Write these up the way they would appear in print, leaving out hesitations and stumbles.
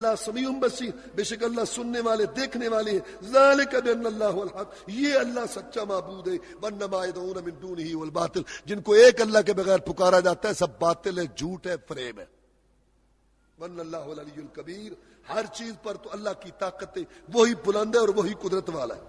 اللہ سمیع بصیر، بے شک اللہ سننے والے دیکھنے والے ہیں۔ ذالک بان اللہ هو الحق، یہ اللہ سچا معبود ہے۔ وانما يدعون من دونه هو الباطل، جن کو ایک اللہ کے بغیر پکارا جاتا ہے سب باطل ہے، جھوٹ ہے، فریب ہے۔ وان اللہ هو العلی الکبیر، ہر چیز پر تو اللہ کی طاقت ہے، وہی بلند ہے اور وہی قدرت والا ہے۔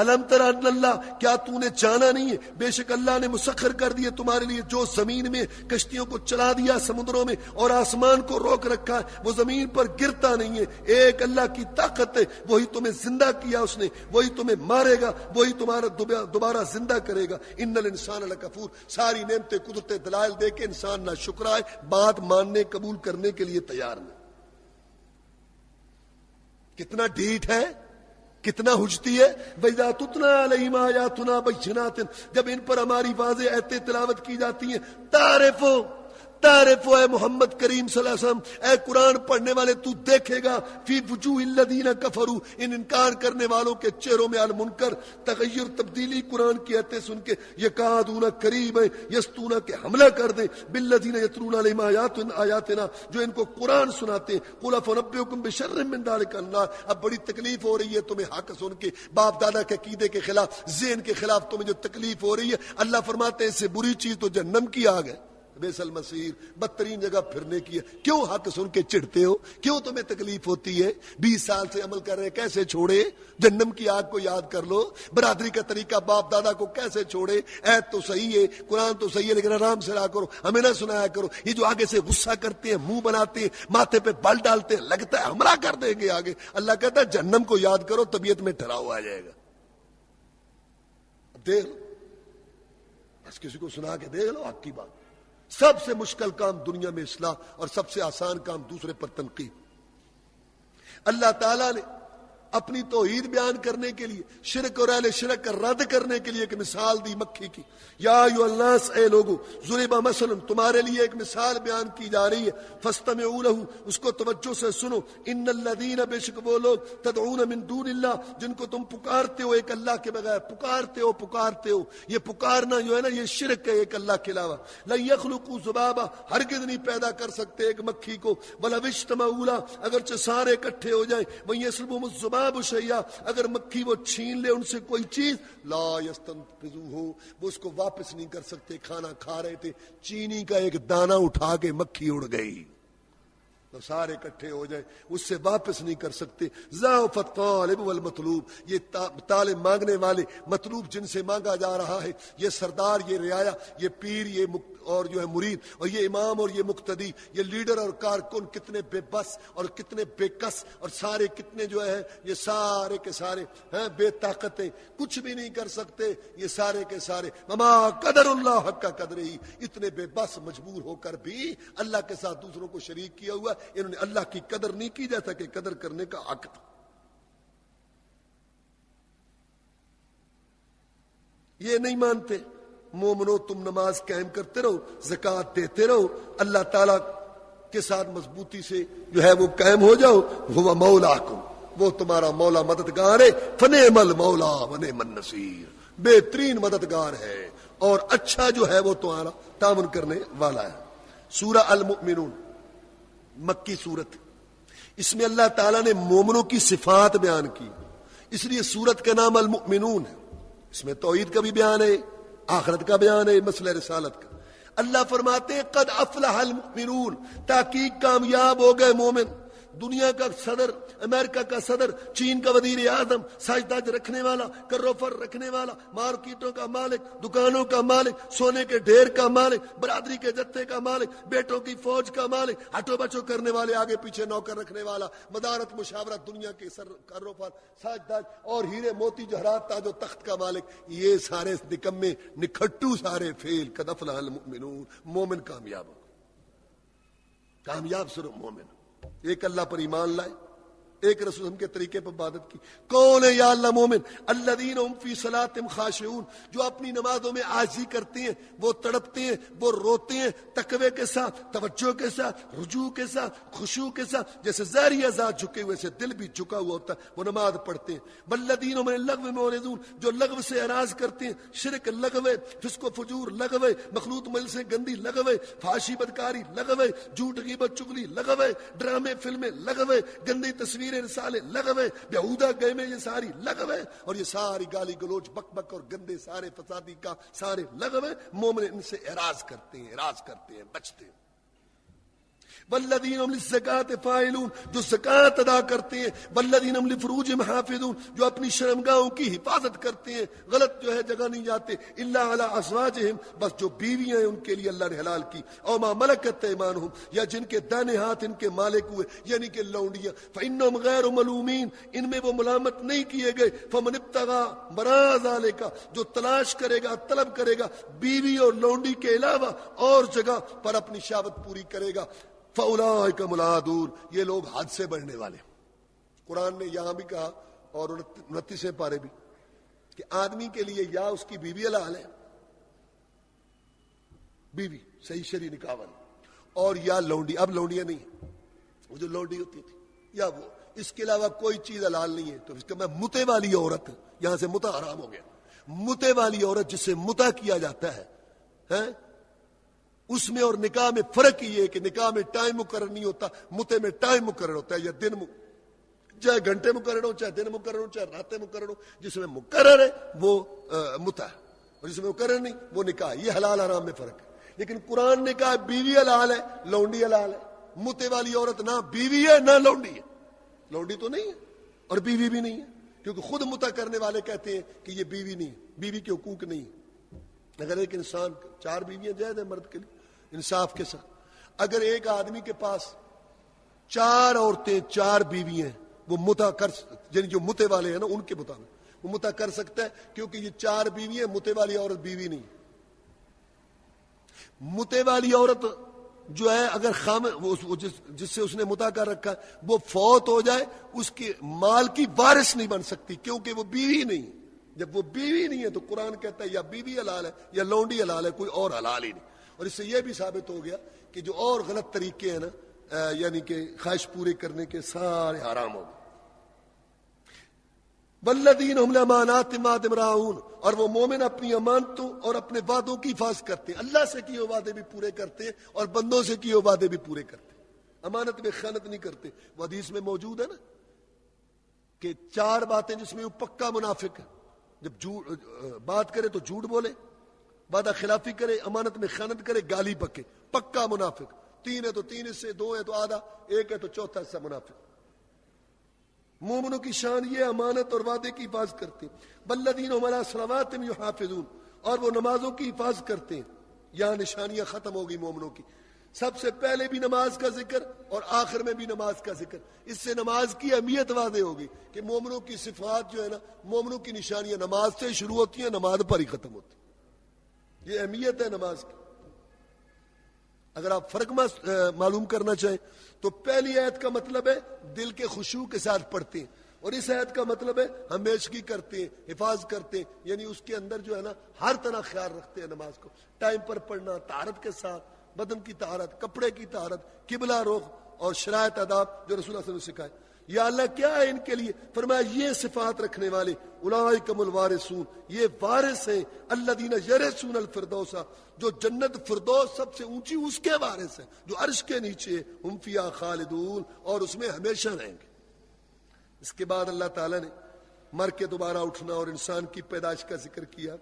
الم تر ان اللہ، کیا تو نے جانا نہیں ہے بے شک اللہ نے مسخر کر دیے تمہارے لیے جو زمین میں کشتیوں کو چلا دیا، سمندروں میں، اور آسمان کو روک رکھا ہے، وہ زمین پر گرتا نہیں ہے۔ ایک اللہ کی طاقت ہے، وہی تمہیں زندہ کیا اس نے، وہی تمہیں مارے گا، وہی تمہارا دوبارہ زندہ کرے گا۔ ان الانسان لکفور، ساری نعمتیں قدرتیں دلائل دے کے انسان نہ شکرا ہے، بات ماننے قبول کرنے کے لیے تیار نہیں۔ کتنا ڈھیٹ ہے، کتنا حجتی ہے۔ وَإِذَا تُتْلَىٰ عَلَيْهِمْ آيَاتُنَا بَيِّنَاتٍ، جب ان پر ہماری واضح آیتیں تلاوت کی جاتی ہیں، تعرف اے محمد کریم صلی اللہ علیہ وسلم، اے قرآن پڑھنے والے تو دیکھے گا، فی وجوہ الذین کفروا، ان انکار کرنے والوں کے چہروں میں المنکر، تغیر، تبدیلی قرآن کی آیتیں سن کے، یکادون قریب یستون کے حملہ کر دیں، بالذین یتلون علیہم آیاتنا، جو ان کو قرآن سناتے ہیں۔ قل افنبئکم بشر من ذلک النار، اب بڑی تکلیف ہو رہی ہے تمہیں حق سن کے، باپ دادا کے عقیدے کے خلاف، ذہن کے خلاف تمہیں جو تکلیف ہو رہی ہے، اللہ فرماتے ہیں اس سے بری چیز تو جہنم کی آگ ہے، بیس المصیر، بدترین جگہ پھرنے کی ہے۔ کیوں حق سن کے چڑھتے ہو؟ کیوں تمہیں تکلیف ہوتی ہے؟ 20 سال سے عمل کر رہے، کیسے چھوڑے؟ جہنم کی آگ کو یاد کر لو۔ برادری کا طریقہ باپ دادا کو کیسے چھوڑے؟ عہد تو صحیح ہے، قرآن تو صحیح ہے، لیکن آرام سے رہا کرو، ہمیں نہ سنایا کرو۔ یہ جو آگے سے غصہ کرتے ہیں، منہ بناتے ہیں، ماتھے پہ بال ڈالتے ہیں، لگتا ہے حملہ کر دیں گے آگے۔ اللہ کہتا ہے جہنم کو یاد کرو، طبیعت میں ٹھہراؤ آ جائے گا۔ دیکھ لو، بس کسی کو سنا کے دیکھ لو حق کی بات۔ سب سے مشکل کام دنیا میں اصلاح، اور سب سے آسان کام دوسرے پر تنقید۔ اللہ تعالیٰ نے اپنی توحید بیان کرنے کے لیے، شرک اور اہل شرک کا رد کرنے کے لیے ایک مثال دی مکھی کی۔ یا ایھا الناس، اے لوگو، ضرب مثلا، تمہارے لیے ایک مثال بیان کی جا رہی ہے، فاستمعوا لہ، اس کو توجہ سے سنو۔ ان الذین، بے شک وہ لوگ، تدعون من دون اللہ، جن کو تم پکارتے ہو ایک اللہ کے بغیر، پکارتے ہو، یہ پکارنا جو ہے نا، یہ شرک ہے ایک اللہ کے علاوہ۔ لن یخلقوا ذبابا، ہرگز نہیں پیدا کر سکتے ایک مکھی کو، ولو اجتمعوا لہ، اگرچہ سارے اکٹھے ہو جائیں، وَإِن يَسْلُبْهُمُ الذُّبَابُ شیئا، اگر مکھی وہ چھین لے ان سے کوئی چیز، لا یستنقذوہ، وہ اس کو واپس نہیں کر سکتے۔ کھانا کھا رہے تھے، چینی کا ایک دانہ اٹھا کے مکھی اڑ گئی، تو سارے اکٹھے ہو جائیں، اس سے واپس نہیں کر سکتے۔ ضعف الطالب والمطلوب، یہ طالب مانگنے والے، مطلوب جن سے مانگا جا رہا ہے، یہ سردار، یہ رعایا، یہ پیر، یہ اور جو ہے مرید، اور یہ امام اور یہ مقتدی، یہ لیڈر اور کارکن کتنے بے بس اور کتنے بے کس، اور سارے کتنے جو ہے، یہ سارے کے سارے ہیں بے طاقت ہیں، کچھ بھی نہیں کر سکتے یہ سارے کے سارے۔ وما قدر اللہ حق کا قدر ہی، اتنے بے بس مجبور ہو کر بھی اللہ کے ساتھ دوسروں کو شریک کیا ہوا، انہوں نے اللہ کی قدر نہیں کی جیسا کہ قدر کرنے کا حق تھا۔ یہ نہیں مانتے۔ مومنو، تم نماز قائم کرتے رہو، زکوٰۃ دیتے رہو، اللہ تعالیٰ کے ساتھ مضبوطی سے جو ہے وہ قائم ہو جاؤ۔ وہ مولاکم، وہ تمہارا مولا مددگار ہے۔ فنعم المولا ونعم النصیر، بہترین مددگار ہے اور اچھا جو ہے وہ تمہارا تعاون کرنے والا ہے۔ سورہ المؤمنون، مکی سورت، اس میں اللہ تعالیٰ نے مومنوں کی صفات بیان کی، اس لیے سورت کا نام المؤمنون ہے۔ اس میں توحید کا بھی بیان ہے، آخرت کا بیان ہے، مسئلہ رسالت کا۔ اللہ فرماتے ہیں قد افلح المؤمنون، تحقیق کامیاب ہو گئے مومن۔ دنیا کا صدر، امریکہ کا صدر، چین کا وزیر اعظم، ساجداج رکھنے والا، کروفر رکھنے والا، مارکیٹوں کا مالک، دکانوں کا مالک، سونے کے ڈھیر کا مالک، برادری کے جتھے کا مالک، بیٹوں کی فوج کا مالک، ہٹو بچو کرنے والے، آگے پیچھے نوکر رکھنے والا، مدارت مشاورت، دنیا کے کروفر، ساجداج اور ہیرے موتی جواہرات، تاج و تخت کا مالک، یہ سارے نکمے نکھٹو سارے فیل۔ قد افلح المؤمنون، مومن کامیاب ہو، کامیاب صرف مومن، ایک اللہ پر ایمان لائے، ایک رسول ہم کے طریقے پر عبادت کی. کون ہے یا اللہ مومن؟ الذین هم فی صلاتہم خاشعون، جو اپنی نمازوں میں عاجزی کرتے ہیں، وہ تڑپتے ہیں، وہ روتے ہیں تقوی کے ساتھ، توجہ کے ساتھ، رجوع کے ساتھ، خشوع کے ساتھ. جیسے ظاہری اعضاء جھکے ہوئے سے دل بھی جھکا ہوا ہوتا ہے، وہ نماز پڑھتے ہیں. والذین هم عن اللغو معرضون، جو لغو سے اعراض کرتے ہیں. شرک لغو ہے، فسق و فجور لغو ہے، مخلوط مل سے گندی لغو ہے، فحاشی بدکاری لغو ہے، جھوٹ غیبت چغلی لغو ہے، ڈرامے فلمیں لغو ہے، گندی تصویریں رسالے لغو ہے، بیہودہ گیمیں یہ ساری لغو ہے، اور یہ ساری گالی گلوچ بک بک اور گندے سارے فسادی کا سارے لغو ہے. مومن ان سے اعراض کرتے ہیں، بچتے ہیں. والذین هم للزکاۃ فاعلون، جو زکات ادا کرتے ہیں. والذین هم لفروجہم حافظون، جو اپنی شرمگاہوں کی حفاظت کرتے ہیں، غلط جو ہے جگہ نہیں جاتے. الا علی ازواجہم، بس جو بیویاں ہیں ان کے لیے اللہ نے حلال کی. او ما ملکت ایمانہم، یا جن کے دانے ہاتھ ان کے مالک ہوئے، یعنی کہ لونڈیاں. فانہم غیر ملومین، ان میں وہ ملامت نہیں کیے گئے. فمن ابتغى وراء ذلک، جو تلاش کرے گا، طلب کرے گا بیوی اور لونڈی کے علاوہ اور جگہ پر اپنی شہوت پوری کرے گا، فَأُولَٰئِكَ مُلْعَادُونَ، یہ لوگ حد سے بڑھنے والے. قرآن نے یہاں بھی کہا اور 29 پارے بھی کہ آدمی کے لیے یا اس کی بیوی حلال ہے، بیوی صحیح شرعی نکاح والی، اور یا لونڈی. اب لونڈیاں نہیں ہیں، وہ جو لونڈی ہوتی تھی یا وہ، اس کے علاوہ کوئی چیز حلال نہیں ہے. تو اس کا میں متے والی عورت، یہاں سے متا حرام ہو گیا. متے والی عورت جس سے متا کیا جاتا ہے اس میں اور نکاح میں فرق یہ ہے کہ نکاح میں ٹائم مقرر نہیں ہوتا، متے میں ٹائم مقرر ہوتا ہے، یا دن چاہے گھنٹے مقرر ہو، چاہے دن مقرر ہو، چاہے راتیں مقرر ہو. جس میں مقرر ہے وہ متا ہے، اور جس میں مقرر نہیں وہ نکاح. یہ حلال حرام میں فرق ہے. لیکن قرآن نے کہا بیوی حلال ہے، لونڈی حلال ہے. متے والی عورت نہ بیوی ہے نہ لونڈی ہے. لونڈی تو نہیں ہے اور بیوی بھی نہیں ہے، کیونکہ خود متا کرنے والے کہتے ہیں کہ یہ بیوی نہیں، بیوی کے حقوق نہیں. اگر ایک انسان 4 بیویاں جائز ہے مرد کے لیے انصاف کے ساتھ. اگر ایک آدمی کے پاس 4 عورتیں 4 بیوی ہیں، وہ متا کر، یعنی جو متے والے ہیں نا ان کے مطابق وہ متا کر سکتا ہے، کیونکہ یہ 4 بیوی ہیں. متے والی عورت بیوی نہیں. متے والی عورت جو ہے اگر جس سے اس نے متا کر رکھا ہے وہ فوت ہو جائے، اس کے مال کی وارث نہیں بن سکتی، کیونکہ وہ بیوی نہیں. جب وہ بیوی نہیں ہے تو قرآن کہتا ہے یا بیوی حلال ہے یا لونڈی حلال ہے، کوئی اور حلال ہی نہیں. اور اس سے یہ بھی ثابت ہو گیا کہ جو اور غلط طریقے ہیں نا، یعنی کہ خواہش پورے کرنے کے، سارے حرام ہو گئے. والذین هم لأماناتہم راعون، اور وہ مومن اپنی امانتوں اور اپنے وعدوں کی حفاظت کرتے ہیں. اللہ سے کیے وعدے بھی پورے کرتے ہیں اور بندوں سے کیے وعدے بھی پورے کرتے ہیں. امانت میں خیانت نہیں کرتے. وہ حدیث میں موجود ہے نا کہ 4 باتیں جس میں وہ پکا منافق ہے. جب بات کرے تو جھوٹ بولے، وعدہ خلافی کرے، امانت میں خیانت کرے، گالی بکے، پکا منافق. 3 ہے تو 3 حصے، 2 ہے تو آدھا، 1 ہے تو چوتھا حصہ منافق. مومنوں کی شان یہ امانت اور وعدے کی حفاظت کرتے ہیں. والذین هم علی صلواتہم یحافظون، اور وہ نمازوں کی حفاظت کرتے ہیں. یہاں نشانیاں ختم ہو گئی مومنوں کی. سب سے پہلے بھی نماز کا ذکر اور آخر میں بھی نماز کا ذکر. اس سے نماز کی اہمیت واضح ہوگی کہ مومنوں کی صفات جو ہے نا، مومنوں کی نشانیاں نماز سے شروع ہوتی ہیں، نماز پر ہی ختم ہوتی ہیں. یہ اہمیت ہے نماز کی. اگر آپ فرق معلوم کرنا چاہیں تو پہلی آیت کا مطلب ہے دل کے خشوع کے ساتھ پڑھتے ہیں، اور اس آیت کا مطلب ہے ہمیشگی کرتے ہیں، حفاظت کرتے ہیں. یعنی اس کے اندر جو ہے نا ہر طرح خیال رکھتے ہیں نماز کو. ٹائم پر پڑھنا، طہارت کے ساتھ، بدن کی طہارت، کپڑے کی طہارت، قبلہ رخ اور شرائط آداب جو رسول اللہ صلی اللہ علیہ وسلم نے سکھائے. یا اللہ کیا ہے ان کے لیے؟ فرمایا یہ صفات رکھنے والے اولئک هم الوارثون، یہ وارث ہیں. الذین یرثون الفردوس، جو جنت فردوس سب سے اونچی اس کے وارث ہیں، جو عرش کے نیچے. ہم فیہا خالدون، اور اس میں ہمیشہ رہیں گے. اس کے بعد اللہ تعالیٰ نے مر کے دوبارہ اٹھنا اور انسان کی پیدائش کا ذکر کیا،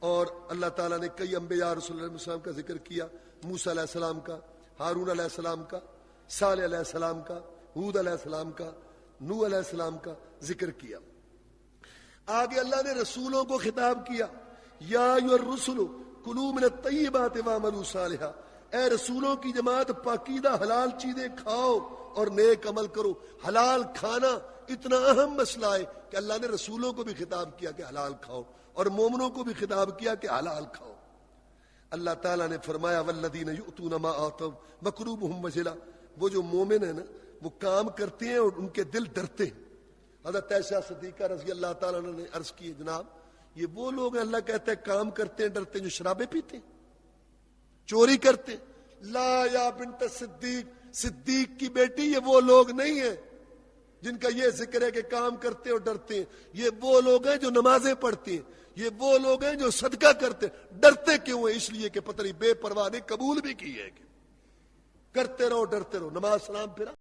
اور اللہ تعالیٰ نے کئی انبیاء رسول اللہ علیہ وسلم کا ذکر کیا. موسیٰ علیہ السلام کا، ہارون علیہ السلام کا، صالح علیہ السلام کا، ہود علیہ السلام کا، نوح علیہ السلام کا ذکر کیا. آگے اللہ نے رسولوں کو خطاب کیا، یا ایھا الرسل کلوا من الطیبات واعملوا صالحا، اے رسولوں کی جماعت پاکیزہ حلال چیزیں کھاؤ اور نیک عمل کرو. حلال کھانا اتنا اہم مسئلہ ہے کہ اللہ نے رسولوں کو بھی خطاب کیا کہ حلال کھاؤ، اور مومنوں کو بھی خطاب کیا کہ حلال کھاؤ. اللہ تعالیٰ نے فرمایا والذین یؤتون ما آتوا وقلوبهم وجلہ، وہ جو مومن ہے نا وہ کام کرتے ہیں اور ان کے دل ڈرتے ہیں. حضرت عائشہ صدیقہ رضی اللہ تعالیٰ عنہ نے عرض کی جناب یہ وہ لوگ ہیں اللہ کہتا ہے کام کرتے ہیں ڈرتے ہیں جو شرابیں پیتے ہیں چوری کرتے ہیں. لا یا بنت صدیق کی بیٹی یہ وہ لوگ نہیں ہیں جن کا یہ ذکر ہے کہ کام کرتے اور ڈرتے ہیں. یہ وہ لوگ ہیں جو نمازیں پڑھتے ہیں. یہ وہ لوگ ہیں جو صدقہ کرتے ہیں. ڈرتے کیوں ہیں؟ اس لیے کہ پتہ نہیں بے پرواہ نے قبول بھی کی ہے کہ کرتے رہو ڈرتے رہو. نماز سلام پھرا